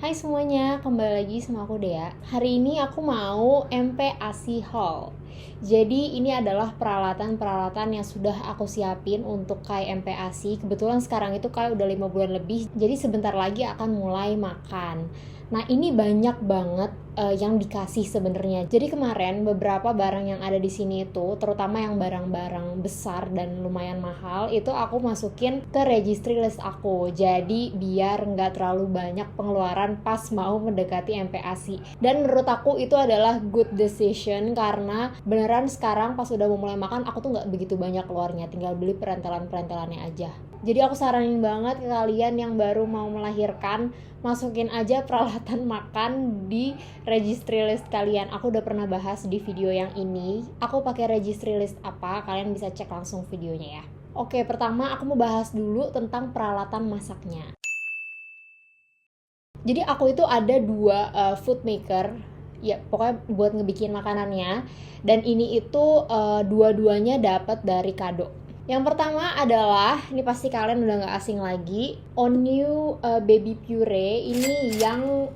Hai semuanya, kembali lagi sama aku Dea. Hari ini aku mau MPASI haul. Jadi ini adalah peralatan-peralatan yang sudah aku siapin untuk Kai MPASI. Kebetulan sekarang itu Kai udah 5 bulan lebih, jadi sebentar lagi akan mulai makan. Nah ini banyak banget yang dikasih sebenarnya. Jadi kemarin beberapa barang yang ada di sini itu, terutama yang barang-barang besar dan lumayan mahal, itu aku masukin ke registry list aku. Jadi biar nggak terlalu banyak pengeluaran pas mau mendekati MPASI. Dan menurut aku itu adalah good decision karena beneran sekarang pas udah mau mulai makan aku tuh nggak begitu banyak keluarnya, tinggal beli perentelan-perentelannya aja. Jadi aku saranin banget ke kalian yang baru mau melahirkan, masukin aja peralatan makan di registry list kalian. Aku udah pernah bahas di video yang ini. Aku pakai registry list apa, kalian bisa cek langsung videonya ya. Oke, pertama aku mau bahas dulu tentang peralatan masaknya. Jadi aku itu ada dua food maker, ya pokoknya buat ngebikin makanannya. Dan ini itu dua-duanya dapat dari kado. Yang pertama adalah, ini pasti kalian udah gak asing lagi, Onyu Baby Puree. Ini yang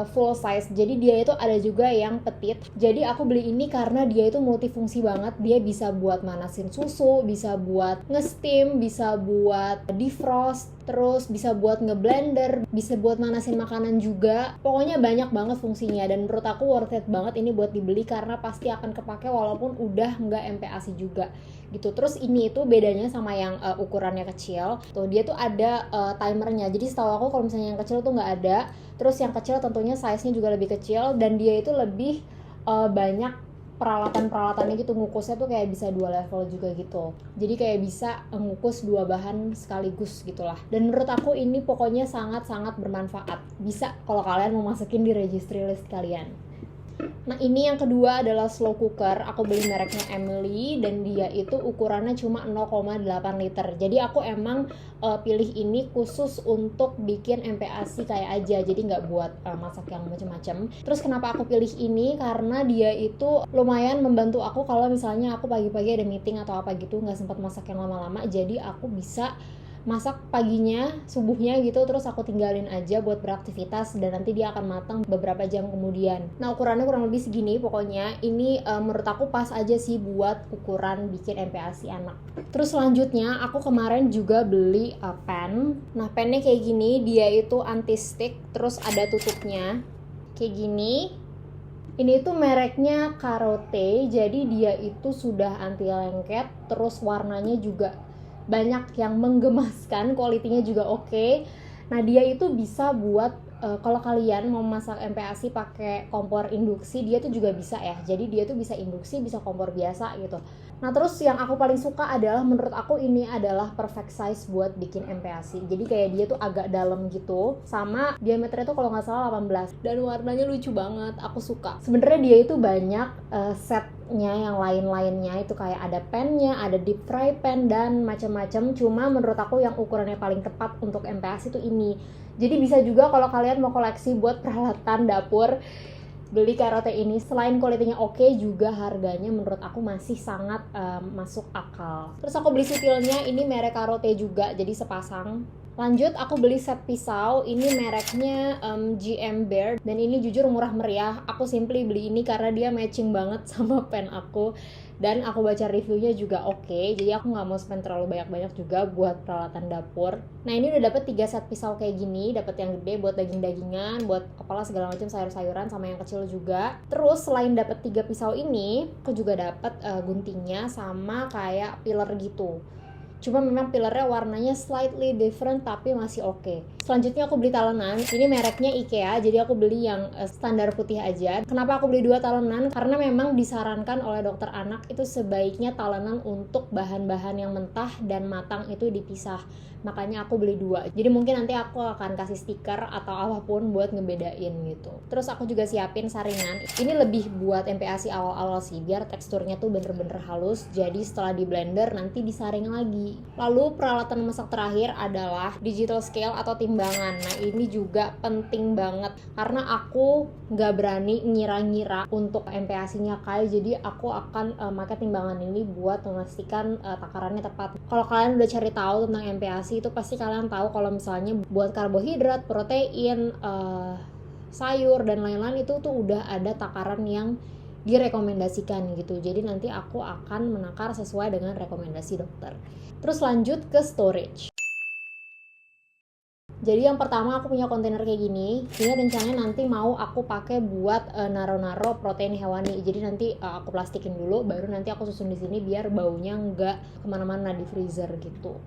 full size, jadi dia itu ada juga yang petite. Jadi aku beli ini karena dia itu multifungsi banget. Dia bisa buat manasin susu, bisa buat nge-steam, bisa buat defrost, terus bisa buat ngeblender, bisa buat manasin makanan juga. Pokoknya banyak banget fungsinya dan menurut aku worth it banget ini buat dibeli karena pasti akan kepake walaupun udah nggak MPASI juga gitu. Terus ini itu bedanya sama yang ukurannya kecil. Tuh dia tuh ada timernya. Jadi setahu aku kalau misalnya yang kecil tuh nggak ada. Terus yang kecil tentunya size-nya juga lebih kecil dan dia itu lebih banyak peralatan-peralatannya gitu, ngukusnya tuh kayak bisa 2 level juga gitu. Jadi kayak bisa ngukus 2 bahan sekaligus gitulah. Dan menurut aku ini pokoknya sangat-sangat bermanfaat. Bisa kalau kalian mau masukin di registry list kalian. Nah ini yang kedua adalah slow cooker. Aku beli mereknya Emily dan dia itu ukurannya cuma 0,8 liter. Jadi aku emang pilih ini khusus untuk bikin MPASI kayak aja. Jadi nggak buat masak yang macam-macam. Terus kenapa aku pilih ini? Karena dia itu lumayan membantu aku kalau misalnya aku pagi-pagi ada meeting atau apa gitu nggak sempat masak yang lama-lama. Jadi aku bisa masak paginya, subuhnya gitu, terus aku tinggalin aja buat beraktivitas dan nanti dia akan matang beberapa jam kemudian. Nah ukurannya kurang lebih segini pokoknya. Ini menurut aku pas aja sih buat ukuran bikin MPASI anak. Terus selanjutnya aku kemarin juga beli pan. Nah pannya kayak gini, dia itu anti stick, terus ada tutupnya kayak gini. Ini tuh mereknya Karote, jadi dia itu sudah anti lengket, terus warnanya juga banyak yang menggemaskan, kualitinya juga oke. Nah dia itu bisa buat kalau kalian mau masak MPASI pakai kompor induksi, dia tuh juga bisa ya. Jadi dia tuh bisa induksi, bisa kompor biasa gitu. Nah terus yang aku paling suka adalah, menurut aku ini adalah perfect size buat bikin MPASI. Jadi kayak dia tuh agak dalam gitu, sama diameternya tuh kalau nggak salah 18, dan warnanya lucu banget, aku suka. Sebenarnya dia itu banyak setnya yang lain-lainnya, itu kayak ada pannya, ada deep fry pan dan macam-macam. Cuma menurut aku yang ukurannya paling tepat untuk MPASI itu ini. Jadi bisa juga kalau kalian mau koleksi buat peralatan dapur, beli Karote ini. Selain kualitinya oke, juga harganya menurut aku masih sangat masuk akal. Terus aku beli sitilnya, ini merek Karote juga, jadi sepasang. Lanjut aku beli set pisau, ini mereknya GM Bear, dan ini jujur murah meriah. Aku simply beli ini karena dia matching banget sama pen aku, dan aku baca reviewnya juga oke. Jadi aku nggak mau spend terlalu banyak-banyak juga buat peralatan dapur. Nah ini udah dapet 3 set pisau kayak gini, dapet yang gede buat daging-dagingan, buat kepala segala macam, sayur-sayuran, sama yang kecil juga. Terus selain dapet 3 pisau ini, aku juga dapet guntingnya sama kayak peeler gitu. Cuma memang pillernya warnanya slightly different tapi masih oke. Selanjutnya aku beli talenan. Ini mereknya IKEA, jadi aku beli yang standar putih aja. Kenapa aku beli 2 talenan? Karena memang disarankan oleh dokter anak itu sebaiknya talenan untuk bahan-bahan yang mentah dan matang itu dipisah. Makanya aku beli 2. Jadi mungkin nanti aku akan kasih stiker atau apapun buat ngebedain gitu. Terus aku juga siapin saringan. Ini lebih buat MPASI awal-awal sih, biar teksturnya tuh bener-bener halus. Jadi setelah di blender nanti disaring lagi. Lalu peralatan masak terakhir adalah digital scale atau timbangan timbangan. Nah ini juga penting banget karena aku nggak berani ngira-ngira untuk MPASI-nya Kai, jadi aku akan pakai timbangan ini buat memastikan takarannya tepat. Kalau kalian udah cari tahu tentang MPASI itu pasti kalian tahu kalau misalnya buat karbohidrat, protein, sayur dan lain-lain itu tuh udah ada takaran yang direkomendasikan gitu. Jadi nanti aku akan menakar sesuai dengan rekomendasi dokter. Terus lanjut ke storage. Jadi yang pertama aku punya kontainer kayak gini. Ini rencananya nanti mau aku pakai buat naro-naro protein hewani. Jadi nanti aku plastikin dulu, baru nanti aku susun di sini biar baunya nggak kemana-mana di freezer gitu.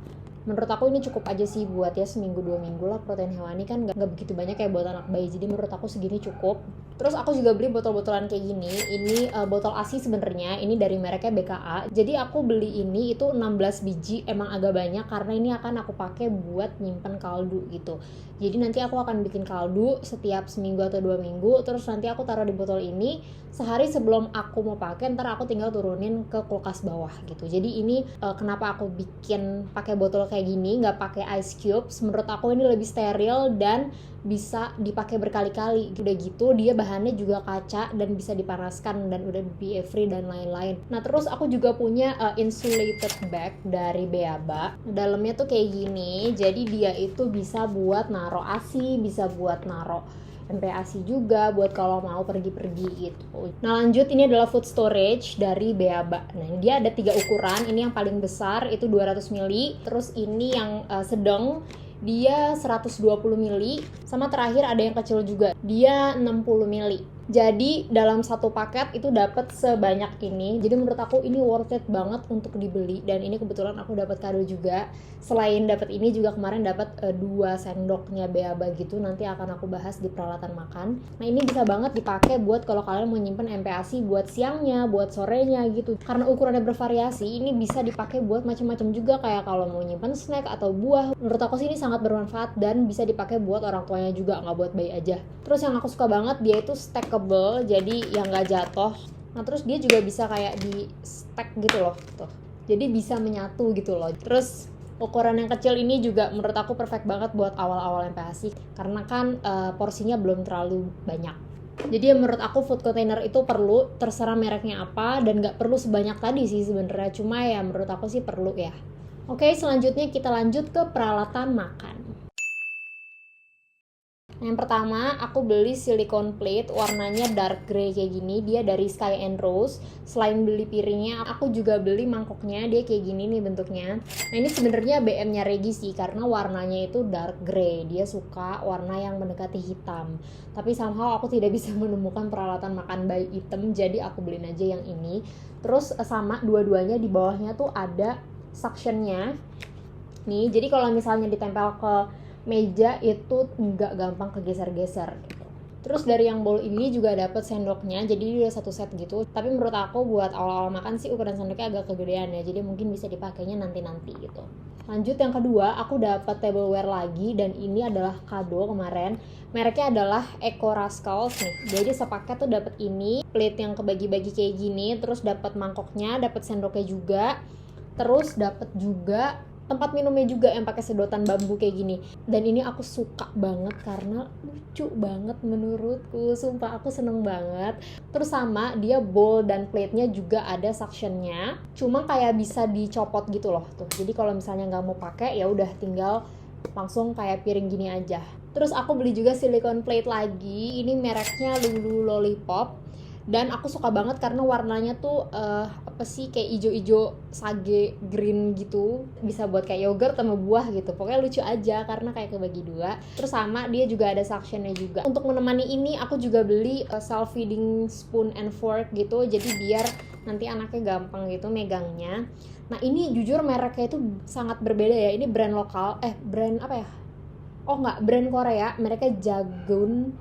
Menurut aku ini cukup aja sih buat ya seminggu 2 minggu lah. Protein hewani kan nggak begitu banyak kayak buat anak bayi, jadi menurut aku segini cukup. Terus aku juga beli botol-botolan kayak gini. Ini botol ASI sebenarnya, ini dari mereknya BKA. Jadi aku beli ini itu 16 biji, emang agak banyak karena ini akan aku pakai buat nyimpen kaldu gitu. Jadi nanti aku akan bikin kaldu setiap seminggu atau 2 minggu, terus nanti aku taruh di botol ini. Sehari sebelum aku mau pakai, ntar aku tinggal turunin ke kulkas bawah gitu. Jadi ini kenapa aku bikin pakai botol kayak gini, nggak pakai ice cubes. Menurut aku ini lebih steril dan bisa dipakai berkali-kali. Udah gitu dia bahannya juga kaca dan bisa dipanaskan dan udah BPA free dan lain-lain. Nah terus aku juga punya insulated bag dari Beaba. Dalamnya tuh kayak gini, jadi dia itu bisa buat naro ASI, bisa buat naro MPASI juga buat kalau mau pergi-pergi gitu. Nah lanjut, ini adalah food storage dari Beaba. Nah dia ada 3 ukuran, ini yang paling besar itu 200 ml, terus ini yang sedang dia 120 ml, sama terakhir ada yang kecil juga, dia 60 ml. Jadi dalam satu paket itu dapat sebanyak ini. Jadi menurut aku ini worth it banget untuk dibeli, dan ini kebetulan aku dapat kado juga. Selain dapat ini juga kemarin dapat 2 sendoknya Beaba gitu, nanti akan aku bahas di peralatan makan. Nah ini bisa banget dipakai buat kalau kalian mau nyimpen MPASI buat siangnya, buat sorenya gitu. Karena ukurannya bervariasi, ini bisa dipakai buat macam-macam juga, kayak kalau mau nyimpen snack atau buah. Menurut aku sih ini sangat bermanfaat dan bisa dipakai buat orang tuanya juga, nggak buat bayi aja. Terus yang aku suka banget, dia itu stackable, jadi yang nggak jatuh. Nah terus dia juga bisa kayak di stack gitu loh tuh, jadi bisa menyatu gitu loh. Terus ukuran yang kecil ini juga menurut aku perfect banget buat awal-awal MPASI karena kan porsinya belum terlalu banyak. Jadi ya menurut aku food container itu perlu, terserah mereknya apa, dan nggak perlu sebanyak tadi sih sebenarnya, cuma ya menurut aku sih perlu ya. Oke, selanjutnya kita lanjut ke peralatan makan. Yang pertama, aku beli silicone plate warnanya dark grey kayak gini, dia dari Sky and Rose. Selain beli piringnya, aku juga beli mangkoknya, dia kayak gini nih bentuknya. Nah ini sebenarnya BM-nya Regi sih, karena warnanya itu dark grey, dia suka warna yang mendekati hitam. Tapi somehow aku tidak bisa menemukan peralatan makan bayi hitam, jadi aku beliin aja yang ini. Terus sama dua-duanya di bawahnya tuh ada suctionnya. Nih, jadi kalau misalnya ditempel ke meja itu nggak gampang kegeser-geser gitu. Terus dari yang bowl ini juga dapat sendoknya, jadi dia satu set gitu. Tapi menurut aku buat awal-awal makan sih ukuran sendoknya agak kegedean ya, jadi mungkin bisa dipakainya nanti-nanti gitu. Lanjut yang kedua, aku dapat tableware lagi, dan ini adalah kado kemarin. Mereknya adalah Eco Rascals nih. Jadi sepaket tuh dapat ini, plate yang kebagi-bagi kayak gini, terus dapat mangkoknya, dapat sendoknya juga. Terus dapat juga tempat minumnya juga yang pakai sedotan bambu kayak gini. Dan ini aku suka banget karena lucu banget menurutku, sumpah aku seneng banget. Terus sama dia bowl dan plate-nya juga ada suctionnya, cuma kayak bisa dicopot gitu loh tuh. Jadi kalau misalnya nggak mau pakai ya udah tinggal langsung kayak piring gini aja. Terus aku beli juga silicone plate lagi, ini mereknya Lulu Lollipop. Dan aku suka banget karena warnanya tuh apa sih, kayak ijo-ijo sage green gitu, bisa buat kayak yogurt sama buah gitu. Pokoknya lucu aja karena kayak kebagi 2. Terus sama dia juga ada suctionnya juga. Untuk menemani ini aku juga beli self feeding spoon and fork gitu, jadi biar nanti anaknya gampang gitu megangnya. Nah ini jujur mereknya itu sangat berbeda ya. Ini brand lokal, brand apa ya? Oh enggak, brand Korea, mereka Jagen.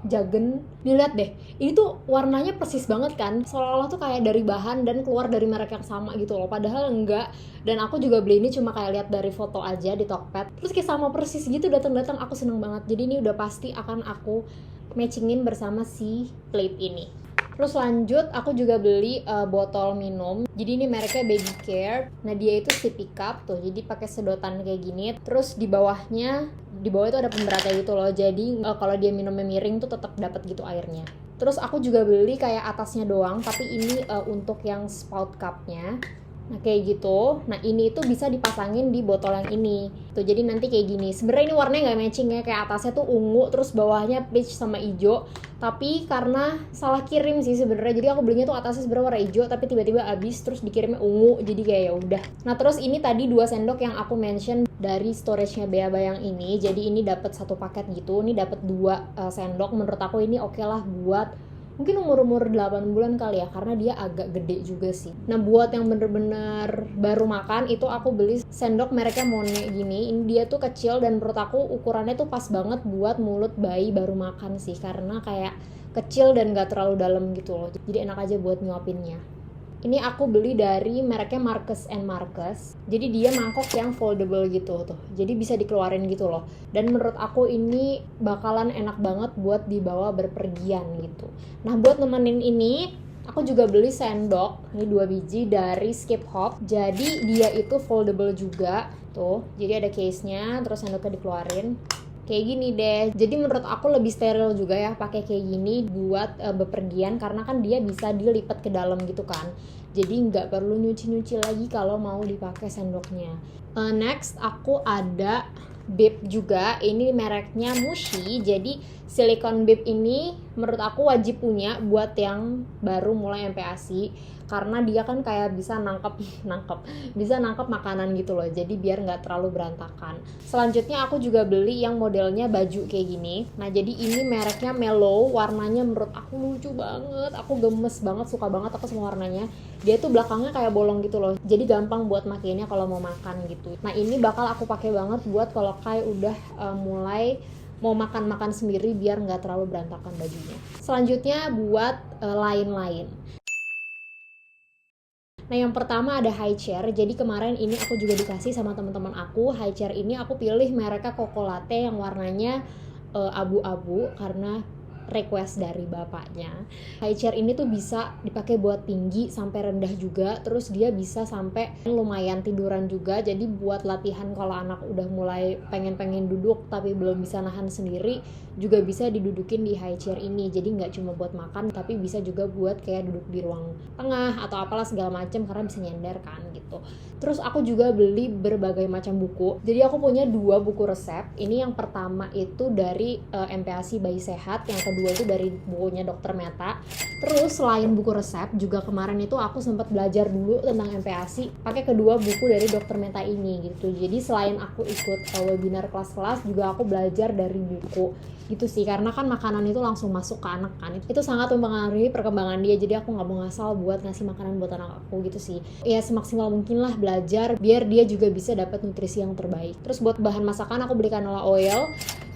Nih lihat deh, ini tuh warnanya persis banget kan, seolah-olah tuh kayak dari bahan dan keluar dari merek yang sama gitu loh, padahal enggak. Dan aku juga beli ini cuma kayak lihat dari foto aja di Tokped, terus kayak sama persis gitu datang-datang, aku seneng banget. Jadi ini udah pasti akan aku matchingin bersama si plate ini. Terus lanjut aku juga beli botol minum. Jadi ini mereknya Baby Care. Nah dia itu sippy cup tuh, jadi pakai sedotan kayak gini. Terus di bawah itu ada pemberatnya gitu loh. Jadi kalau dia minumnya miring tuh tetap dapat gitu airnya. Terus aku juga beli kayak atasnya doang, tapi ini untuk yang spout cupnya. Nah kayak gitu. Nah ini itu bisa dipasangin di botol yang ini tuh, jadi nanti kayak gini. Sebenarnya ini warnanya nggak matching ya, kayak atasnya tuh ungu terus bawahnya peach sama hijau, tapi karena salah kirim sih sebenarnya. Jadi aku belinya tuh atasnya sebenarnya warna hijau tapi tiba-tiba habis terus dikirimnya ungu, jadi kayak ya udah. Nah terus ini tadi 2 sendok yang aku mention dari storage-nya Bea Bayang ini. Jadi ini dapat 1 paket gitu. Ini dapat 2 sendok. Menurut aku ini oke lah buat mungkin umur 8 bulan kali ya, karena dia agak gede juga sih. Nah buat yang bener-bener baru makan itu aku beli sendok mereknya Mone gini. Ini dia tuh kecil dan menurut aku ukurannya tuh pas banget buat mulut bayi baru makan sih, karena kayak kecil dan gak terlalu dalam gitu loh, jadi enak aja buat nyuapinnya. Ini aku beli dari mereknya Marcus & Marcus. Jadi dia mangkok yang foldable gitu tuh. Jadi bisa dikeluarin gitu loh. Dan menurut aku ini bakalan enak banget buat dibawa berpergian gitu. Nah buat nemenin ini, aku juga beli sendok. Ini 2 biji dari Skip Hop. Jadi dia itu foldable juga. Tuh, jadi ada case-nya, terus sendoknya dikeluarin. Kayak gini deh. Jadi menurut aku lebih steril juga ya pakai kayak gini buat bepergian, karena kan dia bisa dilipat ke dalam gitu kan. Jadi nggak perlu nyuci-nyuci lagi kalau mau dipakai sendoknya. Next aku ada bib juga. Ini mereknya Mushi. Jadi silikon bib ini menurut aku wajib punya buat yang baru mulai MPASI, karena dia kan kayak bisa nangkep makanan gitu loh, jadi biar nggak terlalu berantakan. Selanjutnya aku juga beli yang modelnya baju kayak gini. Nah jadi ini mereknya Mellow, warnanya menurut aku lucu banget, aku gemes banget, suka banget aku sama warnanya. Dia tuh belakangnya kayak bolong gitu loh, jadi gampang buat makainya kalau mau makan gitu. Nah ini bakal aku pakai banget buat kalau kayak udah mulai mau makan sendiri biar nggak terlalu berantakan bajunya. Selanjutnya buat lain-lain. Nah yang pertama ada high chair. Jadi kemarin ini aku juga dikasih sama teman-teman aku. High chair ini aku pilih mereknya Coco Latte yang warnanya abu-abu karena request dari bapaknya. High chair ini tuh bisa dipakai buat tinggi sampai rendah juga, terus dia bisa sampai lumayan tiduran juga. Jadi buat latihan kalau anak udah mulai pengen duduk tapi belum bisa nahan sendiri, juga bisa didudukin di high chair ini. Jadi nggak cuma buat makan, tapi bisa juga buat kayak duduk di ruang tengah atau apalah segala macam, karena bisa nyender kan gitu. Terus aku juga beli berbagai macam buku. Jadi aku punya 2 buku resep. Ini yang pertama itu dari MPASI Bayi Sehat, yang kedua itu dari bukunya Dr. Meta. Terus selain buku resep, juga kemarin itu aku sempat belajar dulu tentang MPASI pakai kedua buku dari Dr. Meta ini gitu. Jadi selain aku ikut webinar kelas-kelas, juga aku belajar dari buku gitu sih, karena kan makanan itu langsung masuk ke anak kan, itu sangat mempengaruhi perkembangan dia. Jadi aku nggak mau ngasal buat ngasih makanan buat anak aku gitu sih. Ya semaksimal mungkin lah belajar biar dia juga bisa dapat nutrisi yang terbaik. Terus buat bahan masakan aku beli canola oil.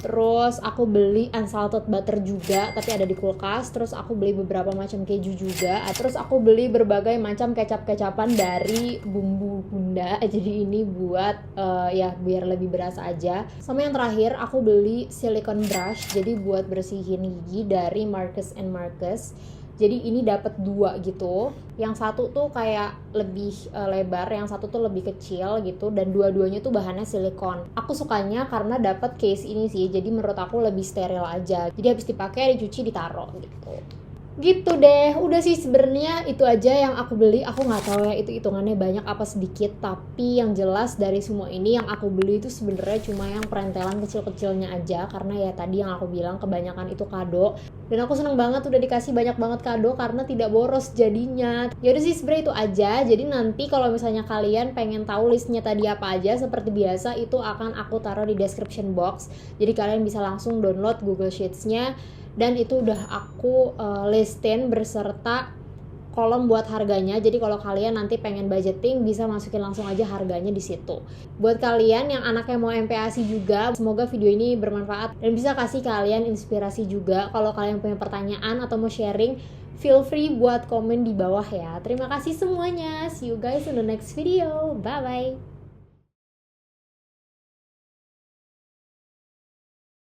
Terus aku beli unsalted butter juga, tapi ada di kulkas. Terus aku beli beberapa macam keju juga. Terus aku beli berbagai macam kecap-kecapan dari bumbu bunda. Jadi ini buat ya biar lebih berasa aja. Sama yang terakhir aku beli silicone brush, jadi buat bersihin gigi dari Marcus & Marcus. Jadi ini dapat 2 gitu. Yang satu tuh kayak lebih lebar, yang satu tuh lebih kecil gitu, dan dua-duanya tuh bahannya silikon. Aku sukanya karena dapat case ini sih. Jadi menurut aku lebih steril aja. Jadi habis dipakai, dicuci, ditaruh gitu. Gitu deh, udah sih sebenarnya itu aja yang aku beli. Aku nggak tahu ya itu hitungannya banyak apa sedikit, tapi yang jelas dari semua ini yang aku beli itu sebenarnya cuma yang perentelan kecil-kecilnya aja, karena ya tadi yang aku bilang kebanyakan itu kado. Dan aku seneng banget udah dikasih banyak banget kado karena tidak boros jadinya. Ya udah sih sebenarnya itu aja. Jadi nanti kalau misalnya kalian pengen tahu listnya tadi apa aja, seperti biasa itu akan aku taruh di description box. Jadi kalian bisa langsung download Google Sheets-nya. Dan itu udah aku listin berserta kolom buat harganya. Jadi kalau kalian nanti pengen budgeting, bisa masukin langsung aja harganya di situ. Buat kalian yang anaknya mau MPASI juga, semoga video ini bermanfaat dan bisa kasih kalian inspirasi juga. Kalau kalian punya pertanyaan atau mau sharing, feel free buat komen di bawah ya. Terima kasih semuanya. See you guys in the next video. Bye bye.